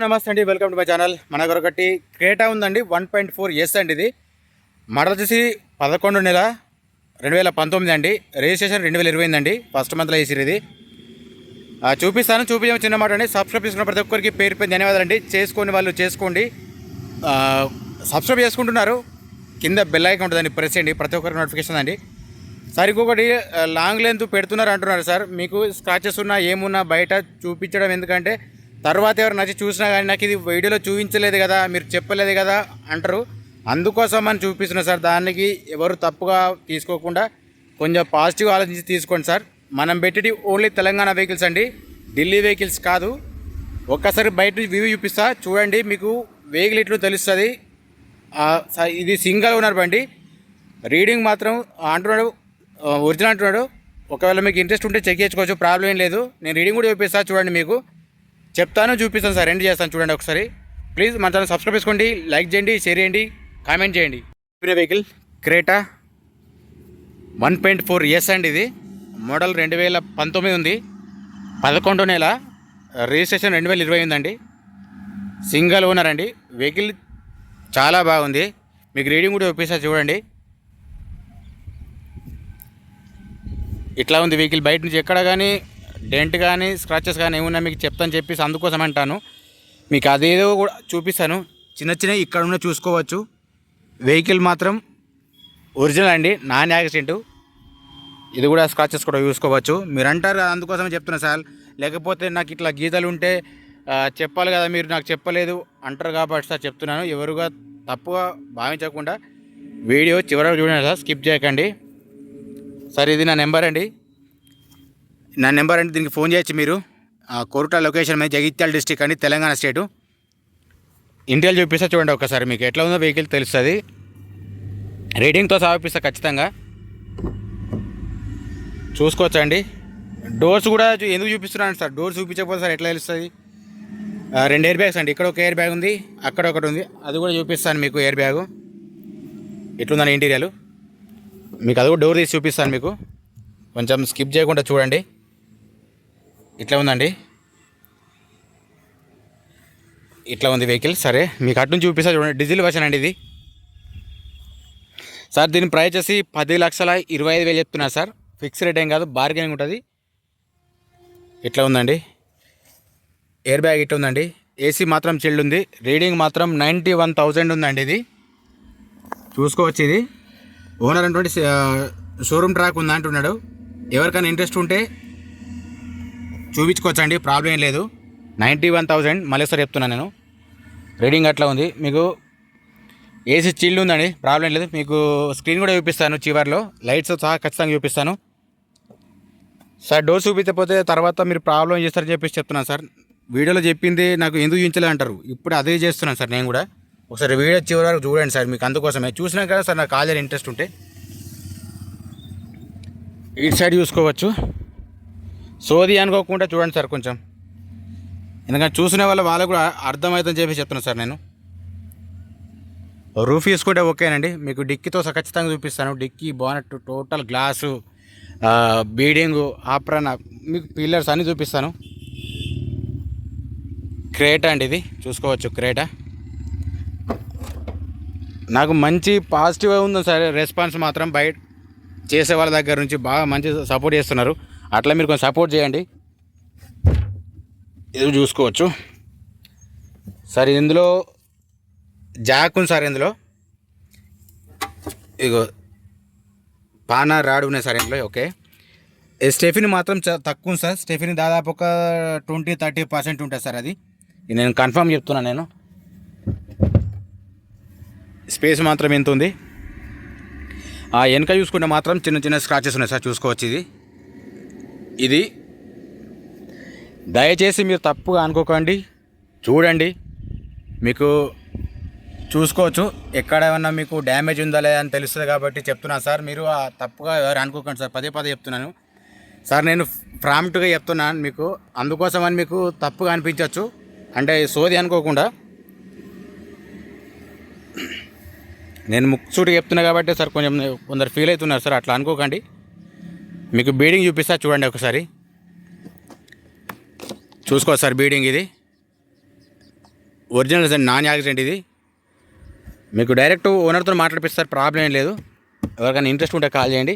నమస్తే అండి, welcome to my channel. మన దగ్గర ఒకటి క్రేటా ఉందండి, 1.4 అండి. ఇది మోడల్ వచ్చేసి 11 నెల 2019 అండి. రిజిస్ట్రేషన్ 2020 అండి. ఫస్ట్ మంత్లో వేసిరు. ఇది చూపించాము చిన్న మాట అండి. సబ్స్క్రైబ్ చేసుకున్న ప్రతి ఒక్కరికి పేరు ధన్యవాదాలు అండి. చేసుకొని వాళ్ళు చేసుకోండి. సబ్స్క్రైబ్ చేసుకుంటున్నారు, కింద బెల్ ఐకాన్ ఉంటుందండి, ప్రెస్ చేయండి, ప్రతి ఒక్కరికి నోటిఫికేషన్ అండి. సార్ ఇంకొకటి లాంగ్ లెంత్ పెడుతున్నారు అంటున్నారు సార్. మీకు స్క్రాచెస్ ఉన్నా ఏమున్నా బయట చూపించడం ఎందుకంటే తర్వాత ఎవరు నచ్చి చూసినా కానీ నాకు ఇది వీడియోలో చూపించలేదు కదా, మీరు చెప్పలేదు కదా అంటారు. అందుకోసం అని చూపిస్తున్నా సార్. దానికి ఎవరు తప్పుగా తీసుకోకుండా కొంచెం పాజిటివ్ ఆలోచించి తీసుకోండి సార్. మనం పెట్టేది ఓన్లీ తెలంగాణ వెహికల్స్ అండి, ఢిల్లీ వెహికల్స్ కాదు. ఒక్కసారి బయట వ్యూ చూపిస్తా చూడండి, మీకు వెహికల్ ఇట్లు తెలుస్తుంది. ఇది సింగల్ ఓనర్ బండి. రీడింగ్ మాత్రం అంటున్నాడు ఒరిజినల్ అంటున్నాడు. ఒకవేళ మీకు ఇంట్రెస్ట్ ఉంటే చెక్ చేసుకోవచ్చు, ప్రాబ్లం ఏం లేదు. నేను రీడింగ్ కూడా చూపిస్తా చూడండి, మీకు చెప్తాను చూపిస్తాను సార్, ఎండ్ చేస్తాను చూడండి ఒకసారి. ప్లీజ్ మన ఛానల్ సబ్స్క్రైబ్ చేసుకోండి, లైక్ చేయండి, షేర్ చేయండి, కామెంట్ చేయండి. వెహికల్ క్రేటా 1.4 అండి. ఇది మోడల్ 2019 ఉంది. 11 నెల రిజిస్ట్రేషన్ 2020 ఉందండి. సింగల్ ఓనర్ అండి. వెహికల్ చాలా బాగుంది. మీకు రీడింగ్ కూడా చూపిస్తా చూడండి. ఇట్లా ఉంది వెహికల్. బయట నుంచి ఎక్కడ కానీ డెంట్ కానీ స్క్రాచెస్ కానీ ఏమున్నా మీకు చెప్తాను చెప్పేసి అందుకోసం అంటాను. మీకు అదేదో కూడా చూపిస్తాను. చిన్న చిన్న ఇక్కడ ఉన్న చూసుకోవచ్చు. వెహికల్ మాత్రం ఒరిజినల్ అండి, నాన్ యాక్సిడెంట్. ఇది కూడా స్క్రాచెస్ కూడా చూసుకోవచ్చు. మీరు అంటారు అందుకోసమే చెప్తున్నా సార్. లేకపోతే నాకు ఇట్లా గీతలు ఉంటే చెప్పాలి కదా, మీరు నాకు చెప్పలేదు అంటారు కాబట్టి సార్ చెప్తున్నాను. ఎవరుగా తప్పుగా భావించకుండా వీడియో చివరకు చూడండి సార్, స్కిప్ చేయకండి సార్. ఇది నా నెంబర్ అండి, దీనికి ఫోన్ చేయొచ్చు మీరు. కోరుట్ల లొకేషన్ మీద, జగిత్యాల డిస్టిక్ అండి, తెలంగాణ స్టేటు. ఇంటికి చూపిస్తా చూడండి ఒకసారి, మీకు ఎట్లా ఉందో వెహికల్ తెలుస్తుంది. రేటింగ్తో సహాపిస్తా ఖచ్చితంగా, చూసుకోవచ్చండి. డోర్స్ కూడా ఎందుకు చూపిస్తున్నాను సార్, డోర్స్ చూపించకపోతే సార్ ఎట్లా తెలుస్తుంది. 2 ఎయిర్ బ్యాగ్స్ అండి. ఇక్కడ ఒక ఎయిర్ బ్యాగ్ ఉంది, అక్కడ ఒకటి ఉంది. అది కూడా చూపిస్తాను మీకు. ఎయిర్ బ్యాగు ఎట్లుందని ఇంటీరియర్ మీకు అది కూడా డోర్ తీసి చూపిస్తాను మీకు. కొంచెం స్కిప్ చేయకుండా చూడండి. ఇట్లా ఉందండి, ఇట్లా ఉంది వెహికల్. సరే మీకు అటు నుంచి చూపిస్తా చూడండి. డీజిల్ వర్షన్ అండి ఇది సార్. దీని ప్రైస్ వచ్చి 10,25,000 చెప్తున్నారు సార్. ఫిక్స్ రేట్ ఏం కాదు, బార్గెనింగ్ ఉంటుంది. ఇట్లా ఉందండి. ఎయిర్ బ్యాగ్ ఇట్లా ఉందండి. ఏసీ మాత్రం చిల్డ్ ఉంది. రీడింగ్ మాత్రం 91,000 ఉందండి. ఇది చూసుకోవచ్చు. ఇది ఓనర్ అంటే షోరూమ్ ట్రాక్ ఉందా అంటున్నాడు. ఎవరికైనా ఇంట్రెస్ట్ ఉంటే చూపించుకోవచ్చు అండి, ప్రాబ్లం ఏం లేదు. 91,000 మళ్ళీ సార్ చెప్తున్నాను నేను. రీడింగ్ అట్లా ఉంది. మీకు ఏసీ చిల్డ్ ఉందండి, ప్రాబ్లం లేదు. మీకు స్క్రీన్ కూడా చూపిస్తాను చివర్లో, లైట్స్ సహా ఖచ్చితంగా చూపిస్తాను సార్. డోర్ చూపించకపోతే తర్వాత మీరు ప్రాబ్లం చేస్తారని చెప్పేసి చెప్తున్నాను సార్. వీడియోలో చెప్పింది నాకు ఎందుకు చూపించలే అంటారు, ఇప్పుడు అదే చేస్తున్నాను సార్ నేను కూడా. ఒకసారి వీడియో చివరి వరకు చూడండి సార్, మీకు అందుకోసమే చూసినా కదా సార్. నాకు కాల్ ఇంట్రెస్ట్ ఉంటే ఇటు సైడ్ చూసుకోవచ్చు. సోది అనుకోకుండా చూడండి సార్ కొంచెం, ఎందుకంటే చూసిన వాళ్ళకు కూడా అర్థమవుతుందని చెప్పి చెప్తున్నాను సార్ నేను. రూఫ్ తీసుకుంటే ఓకేనండి. మీకు డిక్కీతో ఖచ్చితంగా చూపిస్తాను. Dickey, bonnet, total glass, beading, apron, మీకు పిల్లర్స్ అన్నీ చూపిస్తాను. క్రేటా అండి ఇది, చూసుకోవచ్చు. క్రేటా నాకు మంచి పాజిటివ్ ఉంది సార్. రెస్పాన్స్ మాత్రం బయట చేసే వాళ్ళ దగ్గర నుంచి బాగా మంచి సపోర్ట్ చేస్తున్నారు. అట్లా మీరు కొంచెం సపోర్ట్ చేయండి. ఇది చూసుకోవచ్చు సార్. ఇందులో జాక్ ఉంది సార్. ఇందులో ఇగో పానా రాడ్ ఉన్నాయి సార్ ఇందులో. ఓకే. స్టెఫిన్ మాత్రం తక్కువ ఉంది సార్. స్టెఫిన్ దాదాపు ఒక 20-30% ఉంటుంది సార్. అది నేను కన్ఫర్మ్ చెప్తున్నాను నేను. స్పేస్ మాత్రం ఎంత ఉంది. వెనక చూసుకుంటే మాత్రం చిన్న చిన్న స్క్రాచెస్ ఉన్నాయి సార్, చూసుకోవచ్చు. ఇది దయచేసి మీరు తప్పుగా అనుకోకండి, చూడండి. మీకు చూసుకోవచ్చు ఎక్కడ ఏమన్నా మీకు డ్యామేజ్ ఉందా లేదా అని తెలుస్తుంది కాబట్టి చెప్తున్నాను సార్. మీరు తప్పుగా ఎవరు అనుకోకండి సార్, పదే చెప్తున్నాను సార్. నేను ప్రాంప్ట్గా చెప్తున్నాను మీకు, అందుకోసమని మీకు తప్పుగా అనిపించవచ్చు, అంటే సోది అనుకోకుండా. నేను ముక్సూటిగా చెప్తున్నా కాబట్టి సార్ కొంచెం కొందరు ఫీల్ అవుతున్నారు సార్, అట్లా అనుకోకండి. మీకు బీడింగ్ చూపిస్తా చూడండి ఒకసారి. చూసుకోవచ్చు సార్ బీడింగ్. ఇది ఒరిజినల్ సార్, నాన్ యాక్సిడెంట్ ఇది. మీకు డైరెక్ట్ ఓనర్తో మాట్లాడిపిస్తారు, ప్రాబ్లం ఏం లేదు. ఎవరికైనా ఇంట్రెస్ట్ ఉంటే కాల్ చేయండి.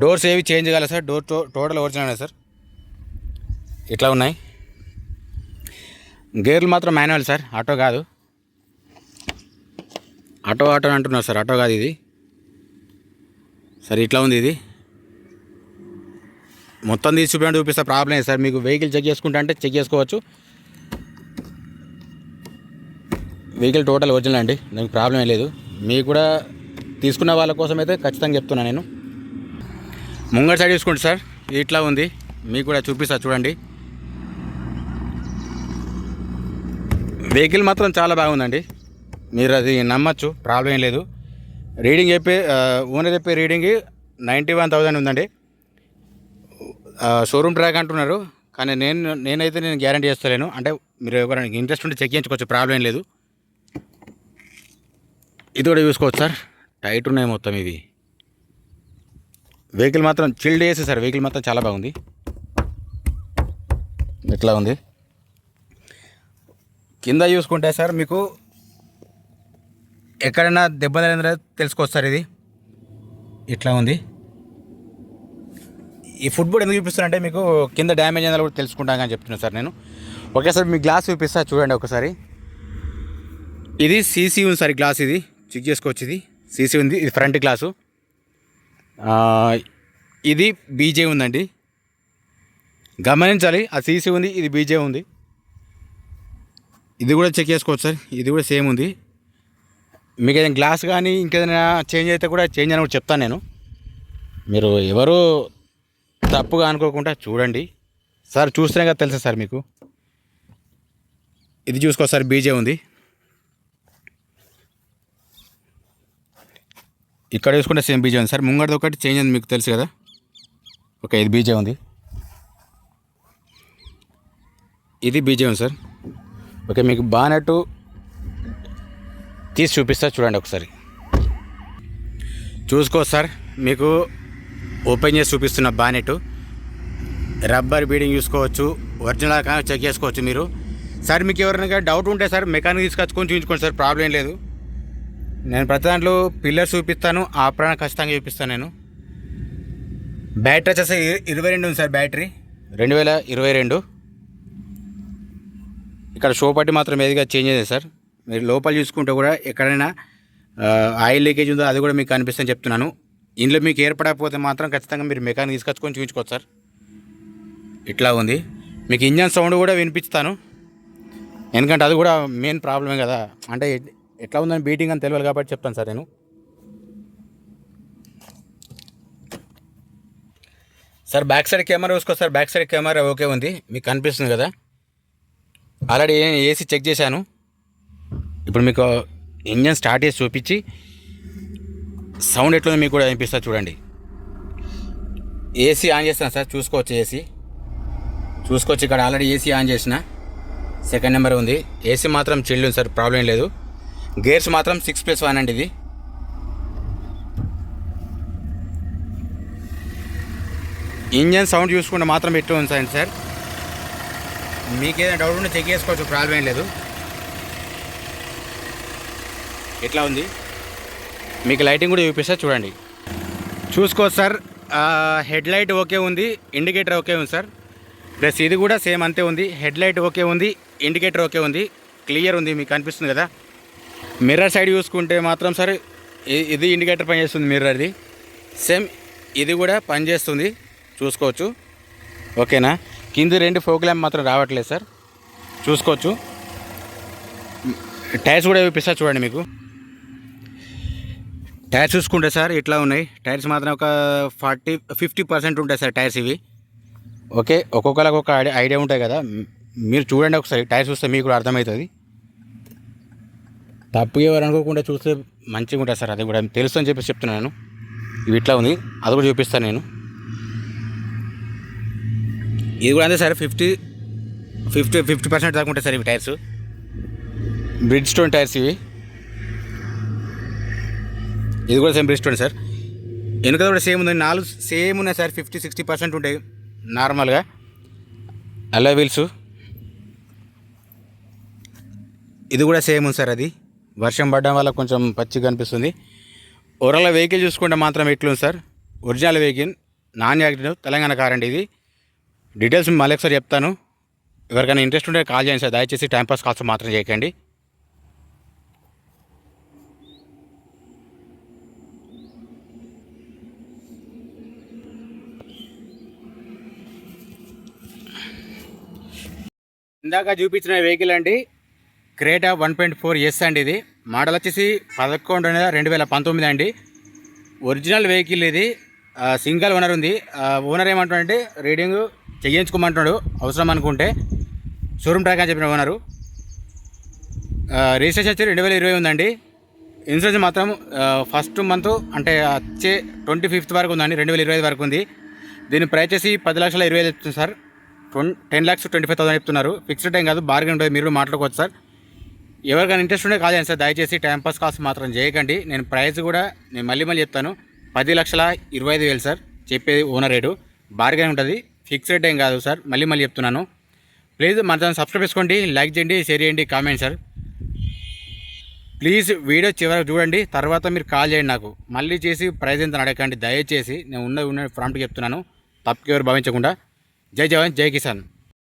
డోర్స్ ఏవి చేంజ్ కాలేదు sir, door total original sir. ఇట్లా ఉన్నాయి. గేర్లు మాత్రం మాన్యువల్ సార్, ఆటో కాదు. ఆటో అంటున్నారు సార్, ఆటో కాదు ఇది సార్. ఇట్లా ఉంది ఇది. మొత్తం తీసి చూపిస్తా, ప్రాబ్లం లేదు సార్. మీకు వెహికల్ చెక్ చేసుకుంటా అంటే చెక్ చేసుకోవచ్చు. వెహికల్ టోటల్ ఒరిజినల్ అండి, దానికి ప్రాబ్లం ఏం లేదు. మీకు కూడా తీసుకున్న వాళ్ళ కోసం అయితే ఖచ్చితంగా చెప్తున్నాను నేను. ముంగడ సైడ్ చూసుకోండి సార్, ఇట్లా ఉంది. మీకు కూడా చూపిస్తా చూడండి. వెహికల్ మాత్రం చాలా బాగుందండి, మీరు అది నమ్మచ్చు, ప్రాబ్లం ఏం లేదు. రీడింగ్ ఓనర్ చెప్పే రీడింగ్ 91,000 ఉందండి. షోరూమ్ ట్రాక్ అంటున్నారు, కానీ నేనైతే గ్యారంటీ చేస్తలేను. అంటే మీరు ఎవరైనా ఇంట్రెస్ట్ ఉంటే చెక్ చేయించుకోవచ్చు, ప్రాబ్లం ఏం లేదు. ఇది కూడా చూసుకోవచ్చు సార్, టైట్ ఉన్నాయి మొత్తం ఇవి. వెహికల్ మాత్రం చిల్డ్ ఏసీ సార్, వెహికల్ మాత్రం చాలా బాగుంది. ఇట్లా ఉంది. కింద చూసుకుంటే సార్ మీకు ఎక్కడైనా దెబ్బ తగిలిందో తెలుసుకోవచ్చు సార్. ఇది ఇట్లా ఉంది. ఈ ఫుట్బోర్డ్ ఎందుకు చూపిస్తానంటే మీకు కింద డ్యామేజ్ అయిందో కూడా తెలుసుకుంటాను అని చెప్తున్నాను సార్ నేను. ఓకే సార్, మీ గ్లాస్ చూపిస్తా చూడండి ఒకసారి. ఇది సీసీ ఉంది సార్, గ్లాస్ ఇది చెక్ చేసుకోవచ్చు. ఇది సీసీ ఉంది, ఇది ఫ్రంట్ గ్లాసు. ఇది బీజే ఉందండి, గమనించాలి. ఆ సీసీ ఉంది, ఇది బీజే ఉంది. ఇది కూడా చెక్ చేసుకోవచ్చు సార్, ఇది కూడా సేమ్ ఉంది. మీకు ఏదైనా గ్లాస్ కానీ ఇంకేదైనా చేంజ్ అయితే కూడా చేంజ్ అని కూడా చెప్తాను నేను. మీరు ఎవరు తప్పుగా అనుకోకుండా చూడండి సార్, చూస్తేనే కదా తెలుసా సార్ మీకు. ఇది చూసుకో సార్, బీజే ఉంది. ఇక్కడ చూసుకుంటే సేమ్ బీజే ఉంది సార్. ముంగడిది ఒకటి చేంజ్ ఉంది, మీకు తెలుసు కదా. ఓకే, ఇది బీజే ఉంది, ఇది బీజే ఉంది సార్. ఓకే, మీకు బానెట్ తీసి చూపిస్తా చూడండి ఒకసారి. చూసుకో సార్, మీకు ఓపెన్ చేసి చూపిస్తున్న బానెట్. రబ్బర్ బీడింగ్ చూసుకోవచ్చు, ఒరిజినల్ కానీ చెక్ చేసుకోవచ్చు మీరు. సార్ మీకు ఎవరైనా డౌట్ ఉంటే సార్ మెకానిక్ తీసుకొచ్చుకొని చూపించుకోండి సార్, ప్రాబ్లం ఏం లేదు. నేను ప్రతి దాంట్లో పిల్లర్స్ చూపిస్తాను, ఆపరణ ఖచ్చితంగా చూపిస్తాను నేను. బ్యాటరీ వచ్చేసి 22 ఉంది సార్, బ్యాటరీ 2022. ఇక్కడ షో పట్టి మాత్రం ఏదిగా చేంజ్ అయ్యింది సార్. మీరు లోపల చూసుకుంటే కూడా ఎక్కడైనా ఆయిల్ లీకేజ్ ఉందో అది కూడా మీకు కనిపిస్తుందని చెప్తున్నాను. ఇందులో మీకు ఏర్పడకపోతే మాత్రం ఖచ్చితంగా మీరు మెకానిక్ తీసుకొచ్చుకొని చూపించుకోవచ్చు సార్. ఇట్లా ఉంది. మీకు ఇంజన్ సౌండ్ కూడా వినిపిస్తాను, ఎందుకంటే అది కూడా మెయిన్ ప్రాబ్లమే కదా. అంటే ఎట్లా ఉందని బీటింగ్ అని తెలియాలి కాబట్టి చెప్తాను సార్ నేను. సార్ బ్యాక్ సైడ్ కెమెరా చూసుకో sir, back side camera okay ఉంది, మీకు కనిపిస్తుంది కదా. ఆల్రెడీ ఏసీ చెక్ చేశాను. ఇప్పుడు మీకు ఇంజన్ స్టార్ట్ చేసి చూపించి సౌండ్ ఎట్లుందో మీకు కూడా వినిపిస్తా చూడండి. ఏసీ ఆన్ చేస్తాను సార్, చూసుకోవచ్చు. ఏసీ చూసుకోవచ్చు, ఇక్కడ ఆల్రెడీ ఏసీ ఆన్ చేసిన, సెకండ్ నెంబర్ ఉంది. ఏసీ మాత్రం చిల్డ్ ఉంది సార్, ప్రాబ్లం లేదు. గేర్స్ మాత్రం 6+1 అండి. ఇది ఇంజన్ సౌండ్ చూసుకుంటే మాత్రం ఎట్లా ఉంది సార్. మీకు ఏదైనా డౌట్ ఉంటే చెక్ చేసుకోవచ్చు, ప్రాబ్లం ఏం లేదు. ఎట్లా ఉంది మీకు లైటింగ్ కూడా చూపిస్తా చూడండి. చూసుకోవచ్చు సార్, హెడ్ లైట్ ఓకే ఉంది, ఇండికేటర్ ఓకే ఉంది సార్. ప్లస్ ఇది కూడా సేమ్ అంతే ఉంది, హెడ్ లైట్ ఓకే ఉంది, ఇండికేటర్ ఓకే ఉంది, క్లియర్ ఉంది, మీకు కనిపిస్తుంది కదా. మిర్రర్ సైడ్ చూసుకుంటే మాత్రం సార్ ఇది ఇండికేటర్ పనిచేస్తుంది, మిర్రర్ది సేమ్ ఇది కూడా పనిచేస్తుంది, చూసుకోవచ్చు. ఓకేనా. కింద 2 ఫోక్ ల్యాంప్ మాత్రం రావట్లేదు సార్, చూసుకోవచ్చు. టైర్స్ కూడా చూపిస్తా చూడండి. మీకు టైర్స్ చూసుకుంటే సార్ ఇట్లా ఉన్నాయి. టైర్స్ మాత్రం ఒక 50% ఉంటాయి సార్ టైర్స్ ఇవి. ఓకే, ఒక్కొక్కరికి ఒక ఐడియా ఉంటాయి కదా, మీరు చూడండి ఒకసారి. టైర్స్ చూస్తే మీకు కూడా అర్థమవుతుంది. తప్పు ఎవరు అనుకోకుండా చూస్తే మంచిగా ఉంటుంది సార్, అది కూడా తెలుసు అని చెప్పి చెప్తున్నాను. ఇవి ఇట్లా ఉంది, అది కూడా చూపిస్తాను నేను. ఇది కూడా అంతే సార్, 50% దాకా ఉంటాయి సార్ ఇవి టైర్స్. బ్రిడ్జ్ స్టోన్ టైర్స్ ఇవి. ఇది కూడా సేమ్ బ్రిడ్జ్ స్టోన్ సార్. వెనుక కూడా సేమ్ ఉంది, 4 సేమ్ ఉన్నాయి సార్. 50-60% ఉంటాయి నార్మల్గా. అలా వీల్స్ ఇది కూడా సేమ్ ఉంది సార్. అది వర్షం పడడం వల్ల కొంచెం పచ్చిగా కనిపిస్తుంది. ఓవరాల్ వెహికల్ చూసుకుంటే మాత్రం ఎట్లుంది sir, original vehicle, non accident, Telangana car అండి ఇది. డీటెయిల్స్ మళ్ళీ ఒకసారి చెప్తాను. ఎవరికైనా ఇంట్రెస్ట్ ఉంటే కాల్ చేయండి సార్. దయచేసి టైంపాస్ కాల్స్ మాత్రం చేయకండి. ఇందాక చూపించిన వెహికల్ అండి క్రేటా 1.4 అండి. ఇది మోడల్ వచ్చేసి 11/2019 అండి. ఒరిజినల్ వెహికల్ ఇది. సింగిల్ ఓనర్ ఉంది. ఓనర్ ఏమంటాడంటే రీడింగ్ చేయించుకోమంటున్నాడు అవసరం అనుకుంటే, షోరూమ్ ట్రాక్ అని చెప్పిన ఓనరు. రిజిస్ట్రేషన్ వచ్చి 2020 ఉందండి. ఇన్సూరెన్స్ మాత్రం ఫస్ట్ మంత్ అంటే వచ్చే 25th వరకు ఉందండి. 2025 వరకు ఉంది. దీని ప్రైస్ వచ్చేసి 10,20,000 చెప్తుంది సార్. 10,25,000 చెప్తున్నారు. ఫిక్స్డ్ టైం కాదు, బార్గెన్ ఉంటుంది, మీరు మాట్లాడుకోవచ్చు సార్. ఎవరికైనా ఇంట్రెస్ట్ ఉంటే కాల్ చేయండి సార్. దయచేసి టైంపాస్ కాల్స్ మాత్రం చేయకండి. నేను ప్రైస్ కూడా మళ్ళీ చెప్తాను, 10,25,000 సార్ చెప్పేది ఓనర్ రేటు. బార్గెన్ ఉంటుంది, ఫిక్స్డ్ టైం కాదు సార్. మళ్ళీ చెప్తున్నాను. ప్లీజ్ మన ఛానల్ సబ్స్క్రైబ్ చేసుకోండి, లైక్ చేయండి, షేర్ చేయండి, కామెంట్ సార్. ప్లీజ్ వీడియో చివరికి చూడండి, తర్వాత మీరు కాల్ చేయండి నాకు. మళ్ళీ చేసి ప్రైజ్ ఎంత అడగండి దయచేసి. నేను ఉన్న ప్రాంప్ట్గా చెప్తున్నాను, తప్పుకి ఎవరు భావించకుండా. జై జవాన్, జై కిసాన్.